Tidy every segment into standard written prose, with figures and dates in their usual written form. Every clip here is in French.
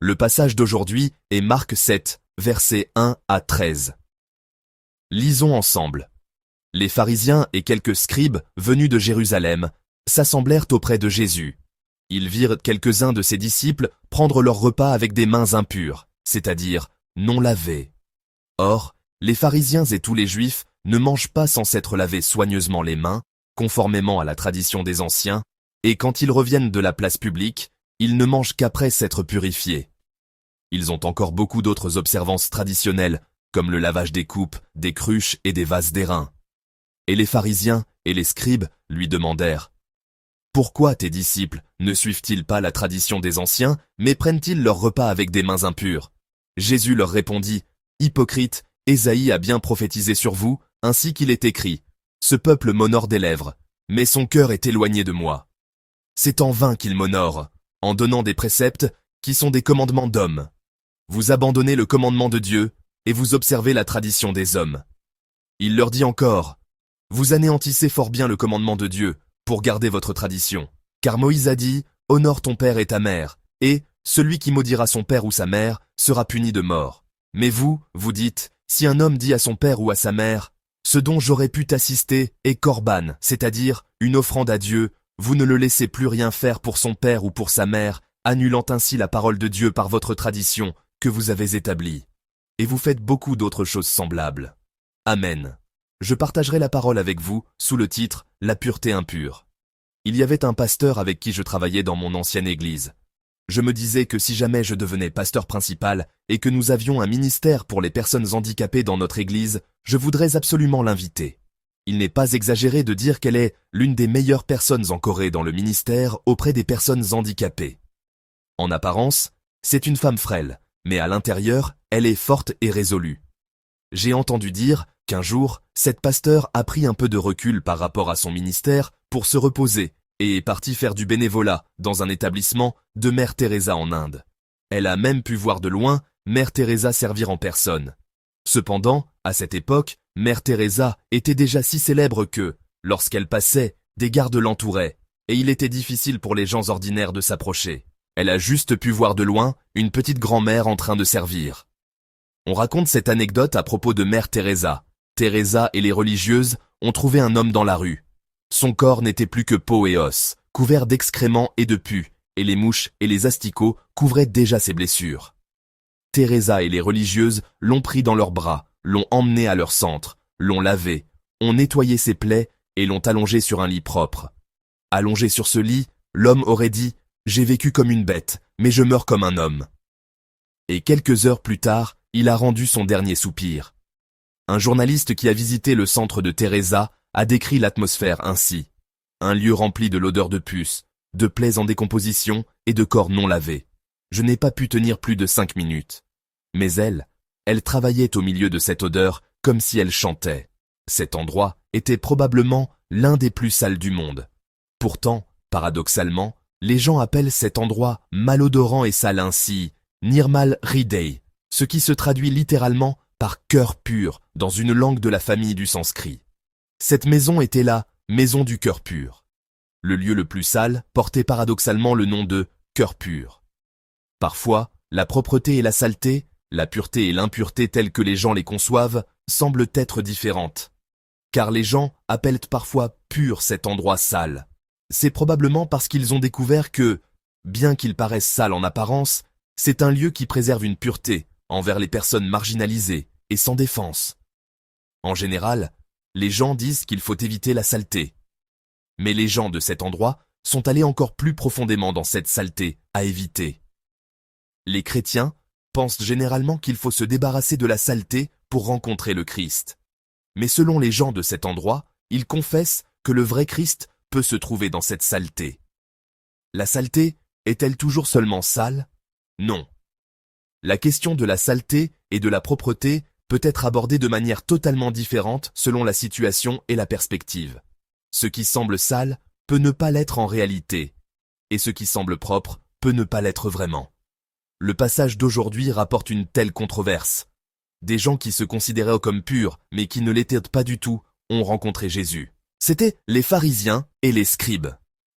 Le passage d'aujourd'hui est Marc 7, versets 1 à 13. Lisons ensemble. Les pharisiens et quelques scribes venus de Jérusalem s'assemblèrent auprès de Jésus. Ils virent quelques-uns de ses disciples prendre leur repas avec des mains impures, c'est-à-dire non lavées. Or, les pharisiens et tous les juifs ne mangent pas sans s'être lavés soigneusement les mains, conformément à la tradition des anciens, et quand ils reviennent de la place publique, ils ne mangent qu'après s'être purifiés. Ils ont encore beaucoup d'autres observances traditionnelles, comme le lavage des coupes, des cruches et des vases d'airain. Et les pharisiens et les scribes lui demandèrent « Pourquoi tes disciples ne suivent-ils pas la tradition des anciens, mais prennent-ils leur repas avec des mains impures ?» Jésus leur répondit « Hypocrite, Ésaïe a bien prophétisé sur vous, ainsi qu'il est écrit « Ce peuple m'honore des lèvres, mais son cœur est éloigné de moi. » C'est en vain qu'il m'honore, en donnant des préceptes qui sont des commandements d'hommes. Vous abandonnez le commandement de Dieu et vous observez la tradition des hommes. Il leur dit encore, vous anéantissez fort bien le commandement de Dieu pour garder votre tradition. Car Moïse a dit, honore ton père et ta mère, et celui qui maudira son père ou sa mère sera puni de mort. Mais vous, vous dites, si un homme dit à son père ou à sa mère, ce dont j'aurais pu t'assister est corban, c'est-à-dire une offrande à Dieu, vous ne le laissez plus rien faire pour son père ou pour sa mère, annulant ainsi la parole de Dieu par votre tradition que vous avez établie. Et vous faites beaucoup d'autres choses semblables. Amen. Je partagerai la parole avec vous sous le titre « La pureté impure ». Il y avait un pasteur avec qui je travaillais dans mon ancienne église. Je me disais que si jamais je devenais pasteur principal et que nous avions un ministère pour les personnes handicapées dans notre église, je voudrais absolument l'inviter. Il n'est pas exagéré de dire qu'elle est l'une des meilleures personnes en Corée dans le ministère auprès des personnes handicapées. En apparence, c'est une femme frêle, mais à l'intérieur, elle est forte et résolue. J'ai entendu dire qu'un jour, cette pasteur a pris un peu de recul par rapport à son ministère pour se reposer et est partie faire du bénévolat dans un établissement de Mère Teresa en Inde. Elle a même pu voir de loin Mère Teresa servir en personne. Cependant, à cette époque, Mère Teresa était déjà si célèbre que, lorsqu'elle passait, des gardes l'entouraient, et il était difficile pour les gens ordinaires de s'approcher. Elle a juste pu voir de loin une petite grand-mère en train de servir. On raconte cette anecdote à propos de Mère Teresa. Teresa et les religieuses ont trouvé un homme dans la rue. Son corps n'était plus que peau et os, couvert d'excréments et de pus, et les mouches et les asticots couvraient déjà ses blessures. Teresa et les religieuses l'ont pris dans leurs bras, l'ont emmené à leur centre, l'ont lavé, ont nettoyé ses plaies et l'ont allongé sur un lit propre. Allongé sur ce lit, l'homme aurait dit « J'ai vécu comme une bête, mais je meurs comme un homme ». Et quelques heures plus tard, il a rendu son dernier soupir. Un journaliste qui a visité le centre de Teresa a décrit l'atmosphère ainsi. Un lieu rempli de l'odeur de puces, de plaies en décomposition et de corps non lavés. Je n'ai pas pu tenir plus de 5 minutes. Mais elle travaillait au milieu de cette odeur comme si elle chantait. Cet endroit était probablement l'un des plus sales du monde. Pourtant, paradoxalement, les gens appellent cet endroit malodorant et sale ainsi, Nirmal Hriday, ce qui se traduit littéralement par cœur pur dans une langue de la famille du sanskrit. Cette maison était la maison du cœur pur. Le lieu le plus sale portait paradoxalement le nom de cœur pur. Parfois, la propreté et la saleté, la pureté et l'impureté telles que les gens les conçoivent, semblent être différentes. Car les gens appellent parfois pur cet endroit sale. C'est probablement parce qu'ils ont découvert que, bien qu'il paraisse sale en apparence, c'est un lieu qui préserve une pureté envers les personnes marginalisées et sans défense. En général, les gens disent qu'il faut éviter la saleté. Mais les gens de cet endroit sont allés encore plus profondément dans cette saleté à éviter. Les chrétiens pensent généralement qu'il faut se débarrasser de la saleté pour rencontrer le Christ. Mais selon les gens de cet endroit, ils confessent que le vrai Christ peut se trouver dans cette saleté. La saleté est-elle toujours seulement sale? Non. La question de la saleté et de la propreté peut être abordée de manière totalement différente selon la situation et la perspective. Ce qui semble sale peut ne pas l'être en réalité, et ce qui semble propre peut ne pas l'être vraiment. Le passage d'aujourd'hui rapporte une telle controverse. Des gens qui se considéraient comme purs, mais qui ne l'étaient pas du tout, ont rencontré Jésus. C'étaient les pharisiens et les scribes.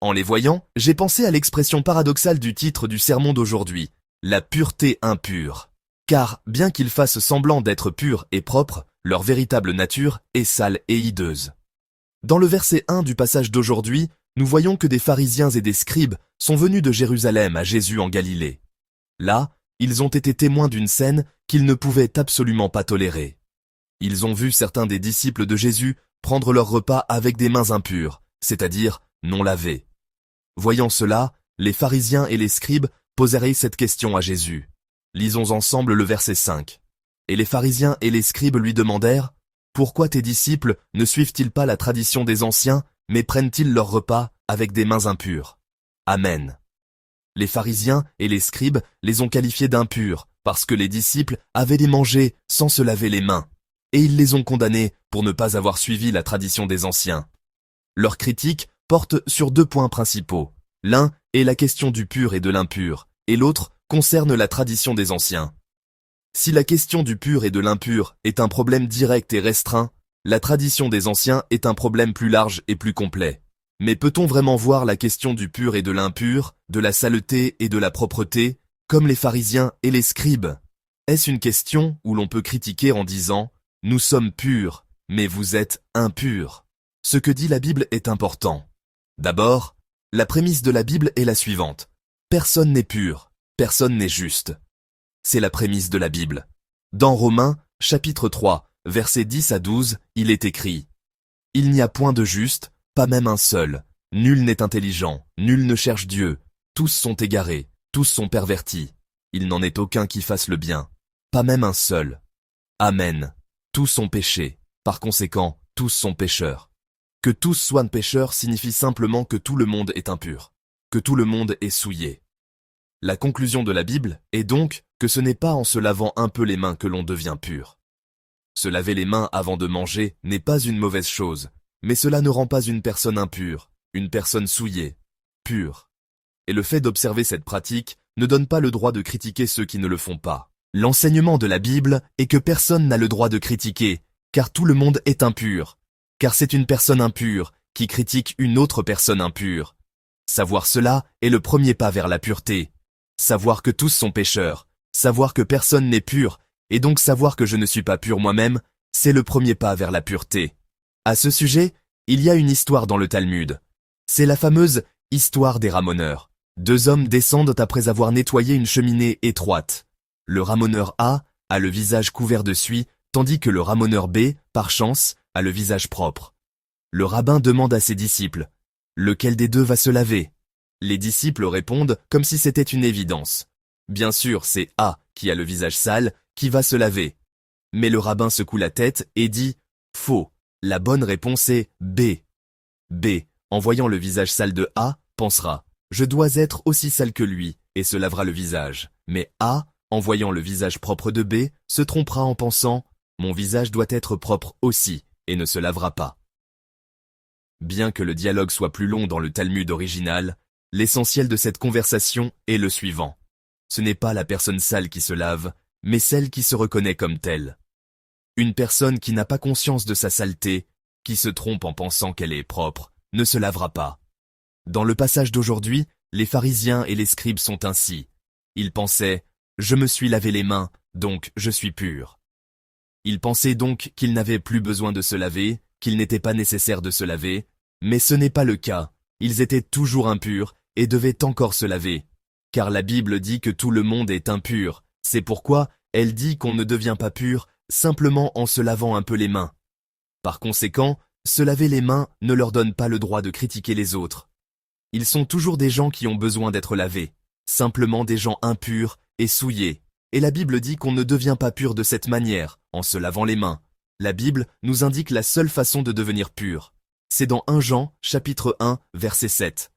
En les voyant, j'ai pensé à l'expression paradoxale du titre du sermon d'aujourd'hui. la pureté impure. Car, bien qu'ils fassent semblant d'être purs et propres, leur véritable nature est sale et hideuse. Dans le verset 1 du passage d'aujourd'hui, nous voyons que des pharisiens et des scribes sont venus de Jérusalem à Jésus en Galilée. Là, ils ont été témoins d'une scène qu'ils ne pouvaient absolument pas tolérer. Ils ont vu certains des disciples de Jésus prendre leur repas avec des mains impures, c'est-à-dire non lavées. Voyant cela, les pharisiens et les scribes posèrent cette question à Jésus. Lisons ensemble le verset 5. Et les pharisiens et les scribes lui demandèrent, « Pourquoi tes disciples ne suivent-ils pas la tradition des anciens, mais prennent-ils leur repas avec des mains impures ?» Amen. Les pharisiens et les scribes les ont qualifiés d'impurs, parce que les disciples avaient les mangé sans se laver les mains, et ils les ont condamnés pour ne pas avoir suivi la tradition des anciens. Leur critique porte sur deux points principaux. L'un est la question du pur et de l'impur, et l'autre concerne la tradition des anciens. Si la question du pur et de l'impur est un problème direct et restreint, la tradition des anciens est un problème plus large et plus complet. Mais peut-on vraiment voir la question du pur et de l'impur, de la saleté et de la propreté, comme les pharisiens et les scribes? Est-ce une question où l'on peut critiquer en disant « Nous sommes purs, mais vous êtes impurs ». Ce que dit la Bible est important. D'abord, la prémisse de la Bible est la suivante. Personne n'est pur, personne n'est juste. C'est la prémisse de la Bible. Dans Romains, chapitre 3, versets 10 à 12, il est écrit « Il n'y a point de juste, pas même un seul. Nul n'est intelligent, nul ne cherche Dieu. Tous sont égarés, tous sont pervertis. Il n'en est aucun qui fasse le bien. Pas même un seul. Amen. Tous sont péchés. Par conséquent, tous sont pécheurs. » Que tous soient pécheurs signifie simplement que tout le monde est impur, que tout le monde est souillé. La conclusion de la Bible est donc que ce n'est pas en se lavant un peu les mains que l'on devient pur. Se laver les mains avant de manger n'est pas une mauvaise chose, mais cela ne rend pas une personne impure, une personne souillée, pure. Et le fait d'observer cette pratique ne donne pas le droit de critiquer ceux qui ne le font pas. L'enseignement de la Bible est que personne n'a le droit de critiquer, car tout le monde est impur. Car c'est une personne impure qui critique une autre personne impure. Savoir cela est le premier pas vers la pureté. Savoir que tous sont pécheurs, savoir que personne n'est pur, et donc savoir que je ne suis pas pur moi-même, c'est le premier pas vers la pureté. À ce sujet, il y a une histoire dans le Talmud. C'est la fameuse histoire des ramoneurs. Deux hommes descendent après avoir nettoyé une cheminée étroite. Le ramoneur A a le visage couvert de suie, tandis que le ramoneur B, par chance, a le visage propre. Le rabbin demande à ses disciples, « Lequel des deux va se laver ?» Les disciples répondent comme si c'était une évidence. Bien sûr, c'est A, qui a le visage sale, qui va se laver. Mais le rabbin secoue la tête et dit, « Faux, la bonne réponse est B. » B, en voyant le visage sale de A, pensera, « Je dois être aussi sale que lui » et se lavera le visage. Mais A, en voyant le visage propre de B, se trompera en pensant, « Mon visage doit être propre aussi » et ne se lavera pas. Bien que le dialogue soit plus long dans le Talmud original, l'essentiel de cette conversation est le suivant. Ce n'est pas la personne sale qui se lave, mais celle qui se reconnaît comme telle. Une personne qui n'a pas conscience de sa saleté, qui se trompe en pensant qu'elle est propre, ne se lavera pas. Dans le passage d'aujourd'hui, les pharisiens et les scribes sont ainsi. Ils pensaient « Je me suis lavé les mains, donc je suis pur ». Ils pensaient donc qu'ils n'avaient plus besoin de se laver, qu'il n'était pas nécessaire de se laver, mais ce n'est pas le cas. Ils étaient toujours impurs et devaient encore se laver. Car la Bible dit que tout le monde est impur. C'est pourquoi elle dit qu'on ne devient pas pur simplement en se lavant un peu les mains. Par conséquent, se laver les mains ne leur donne pas le droit de critiquer les autres. Ils sont toujours des gens qui ont besoin d'être lavés, simplement des gens impurs et souillés. Et la Bible dit qu'on ne devient pas pur de cette manière, en se lavant les mains. La Bible nous indique la seule façon de devenir pur. C'est dans 1 Jean, chapitre 1, verset 7.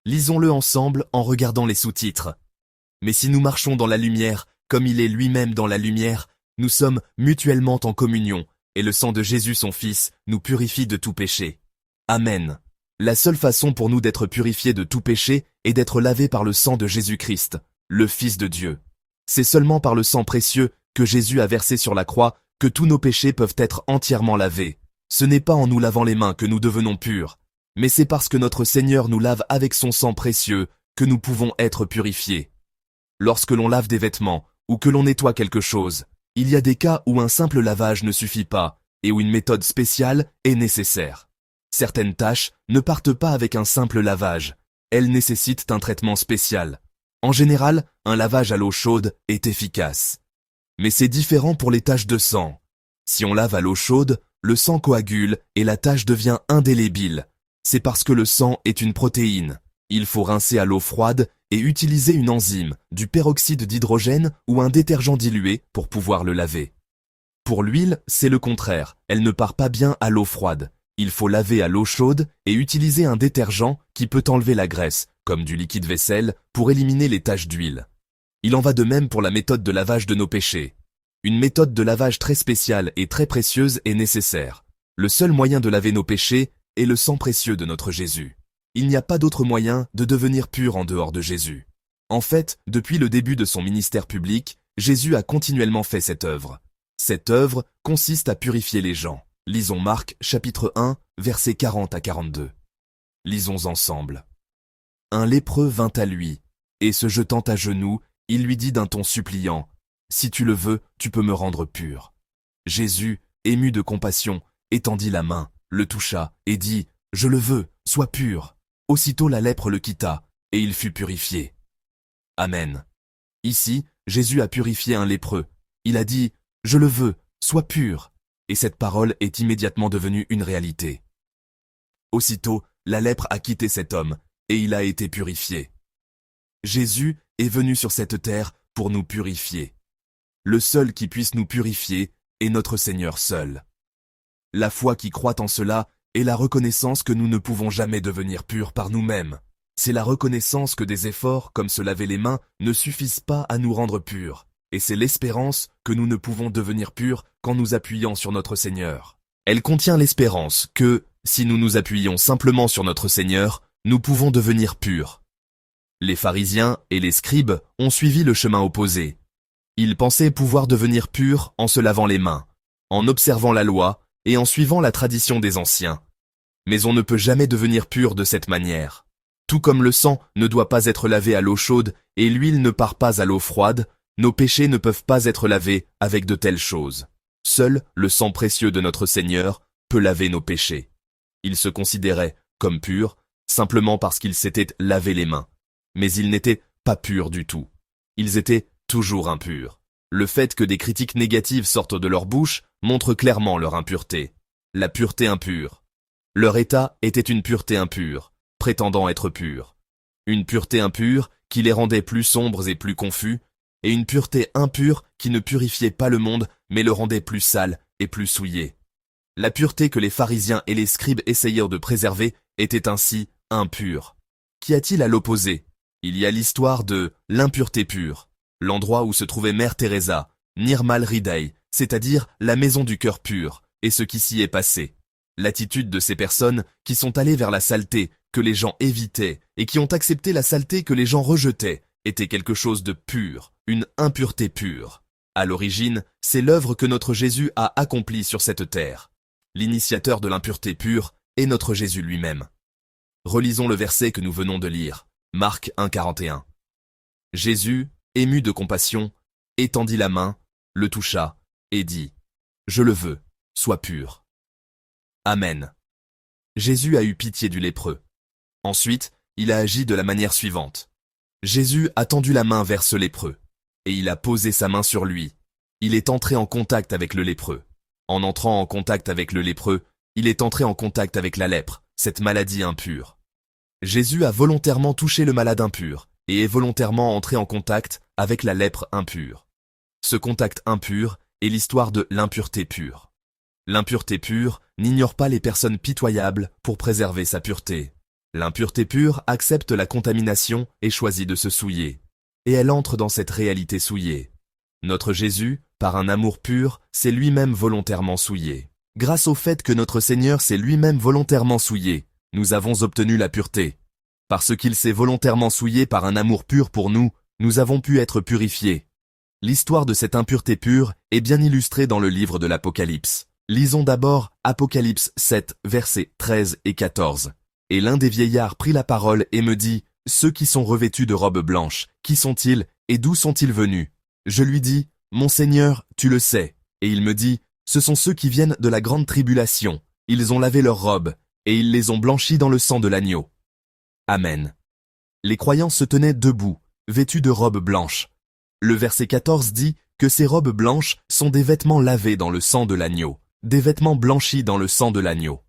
Lisons-le ensemble en regardant les sous-titres. « Mais si nous marchons dans la lumière, comme il est lui-même dans la lumière, nous sommes mutuellement en communion, et le sang de Jésus son Fils nous purifie de tout péché. Amen. » La seule façon pour nous d'être purifiés de tout péché est d'être lavés par le sang de Jésus-Christ, le Fils de Dieu. C'est seulement par le sang précieux que Jésus a versé sur la croix que tous nos péchés peuvent être entièrement lavés. Ce n'est pas en nous lavant les mains que nous devenons purs, mais c'est parce que notre Seigneur nous lave avec son sang précieux que nous pouvons être purifiés. lorsque l'on lave des vêtements ou que l'on nettoie quelque chose, il y a des cas où un simple lavage ne suffit pas et où une méthode spéciale est nécessaire. Certaines tâches ne partent pas avec un simple lavage, elles nécessitent un traitement spécial. En général, un lavage à l'eau chaude est efficace. Mais c'est différent pour les taches de sang. Si on lave à l'eau chaude, le sang coagule et la tache devient indélébile. C'est parce que le sang est une protéine. Il faut rincer à l'eau froide et utiliser une enzyme, du peroxyde d'hydrogène ou un détergent dilué pour pouvoir le laver. Pour l'huile, c'est le contraire, elle ne part pas bien à l'eau froide. Il faut laver à l'eau chaude et utiliser un détergent qui peut enlever la graisse, comme du liquide vaisselle, pour éliminer les taches d'huile. Il en va de même pour la méthode de lavage de nos péchés. Une méthode de lavage très spéciale et très précieuse est nécessaire. Le seul moyen de laver nos péchés est le sang précieux de notre Jésus. Il n'y a pas d'autre moyen de devenir pur en dehors de Jésus. En fait, depuis le début de son ministère public, Jésus a continuellement fait cette œuvre. Cette œuvre consiste à purifier les gens. Lisons Marc, chapitre 1, versets 40 à 42. Lisons ensemble. Un lépreux vint à lui, et se jetant à genoux, il lui dit d'un ton suppliant, « Si tu le veux, tu peux me rendre pur. » Jésus, ému de compassion, étendit la main, le toucha, et dit, « Je le veux, sois pur. » Aussitôt la lèpre le quitta, et il fut purifié. Amen. Ici, Jésus a purifié un lépreux. Il a dit, « Je le veux, sois pur. » Et cette parole est immédiatement devenue une réalité. Aussitôt, la lèpre a quitté cet homme, et il a été purifié. Jésus est venu sur cette terre pour nous purifier. Le seul qui puisse nous purifier est notre Seigneur seul. La foi qui croit en cela est la reconnaissance que nous ne pouvons jamais devenir purs par nous-mêmes. C'est la reconnaissance que des efforts, comme se laver les mains, ne suffisent pas à nous rendre purs. Et c'est l'espérance que nous ne pouvons devenir purs qu'en nous appuyant sur notre Seigneur. Elle contient l'espérance que, si nous nous appuyons simplement sur notre Seigneur, nous pouvons devenir purs. Les pharisiens et les scribes ont suivi le chemin opposé. Ils pensaient pouvoir devenir purs en se lavant les mains, en observant la loi et en suivant la tradition des anciens. Mais on ne peut jamais devenir pur de cette manière. Tout comme le sang ne doit pas être lavé à l'eau chaude et l'huile ne part pas à l'eau froide, nos péchés ne peuvent pas être lavés avec de telles choses. Seul le sang précieux de notre Seigneur peut laver nos péchés. Il se considérait comme pur simplement parce qu'il s'était lavé les mains. Mais ils n'étaient pas purs du tout. Ils étaient toujours impurs. Le fait que des critiques négatives sortent de leur bouche montre clairement leur impureté. La pureté impure. Leur état était une pureté impure, prétendant être pure. Une pureté impure qui les rendait plus sombres et plus confus, et une pureté impure qui ne purifiait pas le monde mais le rendait plus sale et plus souillé. La pureté que les pharisiens et les scribes essayèrent de préserver était ainsi impure. Qu'y a-t-il à l'opposé? Il y a l'histoire de l'impureté pure, l'endroit où se trouvait Mère Teresa, Nirmal Ridey, c'est-à-dire la maison du cœur pur, et ce qui s'y est passé. L'attitude de ces personnes qui sont allées vers la saleté que les gens évitaient et qui ont accepté la saleté que les gens rejetaient était quelque chose de pur, une impureté pure. À l'origine, c'est l'œuvre que notre Jésus a accomplie sur cette terre. L'initiateur de l'impureté pure est notre Jésus lui-même. Relisons le verset que nous venons de lire, Marc 1,41. Jésus, ému de compassion, étendit la main, le toucha, et dit, « Je le veux, sois pur. » Amen. Jésus a eu pitié du lépreux. Ensuite, il a agi de la manière suivante. Jésus a tendu la main vers ce lépreux, et il a posé sa main sur lui. Il est entré en contact avec le lépreux. En entrant en contact avec le lépreux, il est entré en contact avec la lèpre, cette maladie impure. Jésus a volontairement touché le malade impur, et est volontairement entré en contact avec la lèpre impure. Ce contact impur est l'histoire de l'impureté pure. L'impureté pure n'ignore pas les personnes pitoyables pour préserver sa pureté. L'impureté pure accepte la contamination et choisit de se souiller. Et elle entre dans cette réalité souillée. Notre Jésus, par un amour pur, s'est lui-même volontairement souillé. Grâce au fait que notre Seigneur s'est lui-même volontairement souillé, nous avons obtenu la pureté. Parce qu'il s'est volontairement souillé par un amour pur pour nous, nous avons pu être purifiés. L'histoire de cette impureté pure est bien illustrée dans le livre de l'Apocalypse. Lisons d'abord Apocalypse 7, versets 13 et 14. Et l'un des vieillards prit la parole et me dit, Ceux qui sont revêtus de robes blanches, qui sont-ils et d'où sont-ils venus? Je lui dis, Mon Seigneur, tu le sais. Et il me dit, Ce sont ceux qui viennent de la grande tribulation. Ils ont lavé leurs robes, et ils les ont blanchies dans le sang de l'agneau. Amen. Les croyants se tenaient debout, vêtus de robes blanches. Le verset 14 dit que ces robes blanches sont des vêtements lavés dans le sang de l'agneau, des vêtements blanchis dans le sang de l'agneau.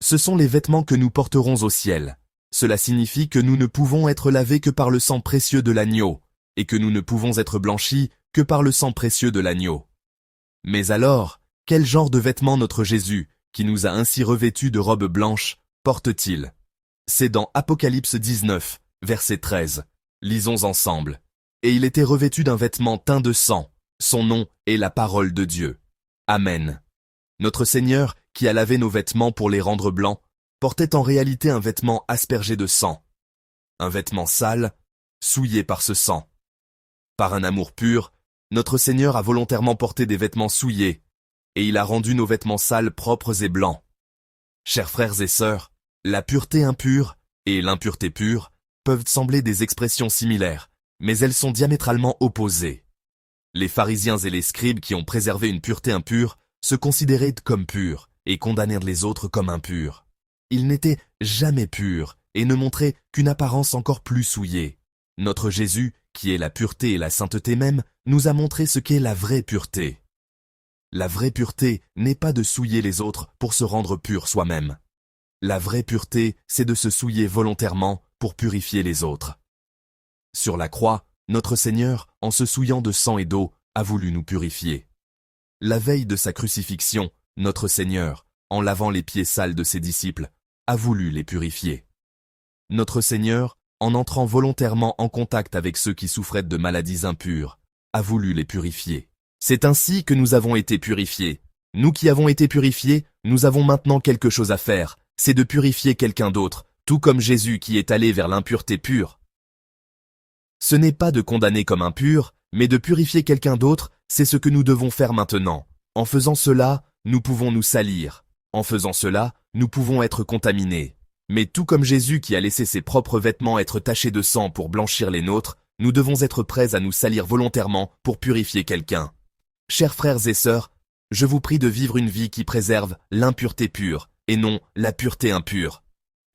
Ce sont les vêtements que nous porterons au ciel. Cela signifie que nous ne pouvons être lavés que par le sang précieux de l'agneau, et que nous ne pouvons être blanchis que par le sang précieux de l'agneau. Mais alors, quel genre de vêtements notre Jésus, qui nous a ainsi revêtus de robes blanches, porte-t-il? C'est dans Apocalypse 19, verset 13. Lisons ensemble. Et il était revêtu d'un vêtement teint de sang. Son nom est la parole de Dieu. Amen. Notre Seigneur, qui a lavé nos vêtements pour les rendre blancs, portait en réalité un vêtement aspergé de sang. Un vêtement sale, souillé par ce sang. Par un amour pur, notre Seigneur a volontairement porté des vêtements souillés, et il a rendu nos vêtements sales propres et blancs. Chers frères et sœurs, la pureté impure et l'impureté pure peuvent sembler des expressions similaires, mais elles sont diamétralement opposées. Les pharisiens et les scribes qui ont préservé une pureté impure se considéraient comme purs et condamnèrent les autres comme impurs. Ils n'étaient jamais purs et ne montraient qu'une apparence encore plus souillée. Notre Jésus, qui est la pureté et la sainteté même, nous a montré ce qu'est la vraie pureté. La vraie pureté n'est pas de souiller les autres pour se rendre pur soi-même. La vraie pureté, c'est de se souiller volontairement pour purifier les autres. Sur la croix, notre Seigneur, en se souillant de sang et d'eau, a voulu nous purifier. La veille de sa crucifixion, notre Seigneur, en lavant les pieds sales de ses disciples, a voulu les purifier. Notre Seigneur, en entrant volontairement en contact avec ceux qui souffraient de maladies impures, a voulu les purifier. C'est ainsi que nous avons été purifiés. Nous qui avons été purifiés, nous avons maintenant quelque chose à faire, c'est de purifier quelqu'un d'autre, tout comme Jésus qui est allé vers l'impureté pure. Ce n'est pas de condamner comme impur, mais de purifier quelqu'un d'autre, c'est ce que nous devons faire maintenant. En faisant cela, nous pouvons nous salir. En faisant cela, nous pouvons être contaminés. Mais tout comme Jésus qui a laissé ses propres vêtements être tachés de sang pour blanchir les nôtres, nous devons être prêts à nous salir volontairement pour purifier quelqu'un. Chers frères et sœurs, je vous prie de vivre une vie qui préserve l'impureté pure, et non la pureté impure.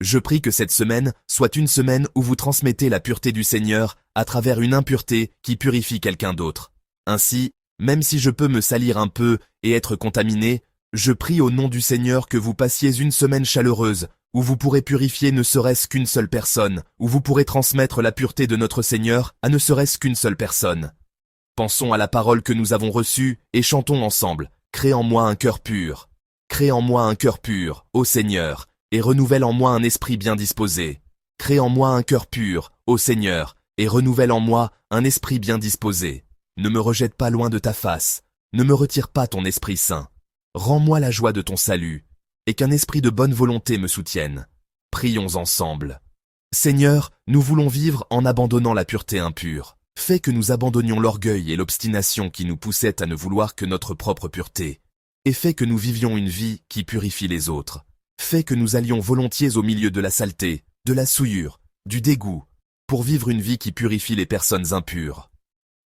Je prie que cette semaine soit une semaine où vous transmettez la pureté du Seigneur à travers une impureté qui purifie quelqu'un d'autre. Ainsi, même si je peux me salir un peu et être contaminé, je prie au nom du Seigneur que vous passiez une semaine chaleureuse, où vous pourrez purifier ne serait-ce qu'une seule personne, où vous pourrez transmettre la pureté de notre Seigneur à ne serait-ce qu'une seule personne. Pensons à la parole que nous avons reçue et chantons ensemble. Crée en moi un cœur pur. Crée en moi un cœur pur, ô Seigneur, et renouvelle en moi un esprit bien disposé. Crée en moi un cœur pur, ô Seigneur, et renouvelle en moi un esprit bien disposé. Ne me rejette pas loin de ta face, ne me retire pas ton Esprit Saint. Rends-moi la joie de ton salut, et qu'un esprit de bonne volonté me soutienne. Prions ensemble. Seigneur, nous voulons vivre en abandonnant la pureté impure. Fais que nous abandonnions l'orgueil et l'obstination qui nous poussaient à ne vouloir que notre propre pureté. Et fais que nous vivions une vie qui purifie les autres. Fais que nous allions volontiers au milieu de la saleté, de la souillure, du dégoût, pour vivre une vie qui purifie les personnes impures.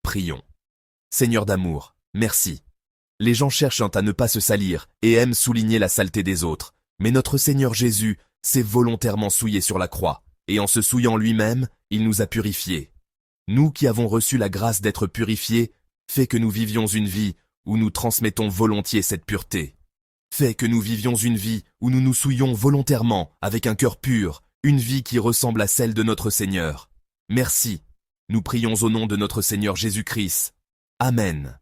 Prions. Seigneur d'amour, merci. Les gens cherchent à ne pas se salir et aiment souligner la saleté des autres. Mais notre Seigneur Jésus s'est volontairement souillé sur la croix, et en se souillant lui-même, il nous a purifiés. Nous qui avons reçu la grâce d'être purifiés, fais que nous vivions une vie où nous transmettons volontiers cette pureté. Fais que nous vivions une vie où nous nous souillons volontairement avec un cœur pur, une vie qui ressemble à celle de notre Seigneur. Merci. Nous prions au nom de notre Seigneur Jésus-Christ. Amen.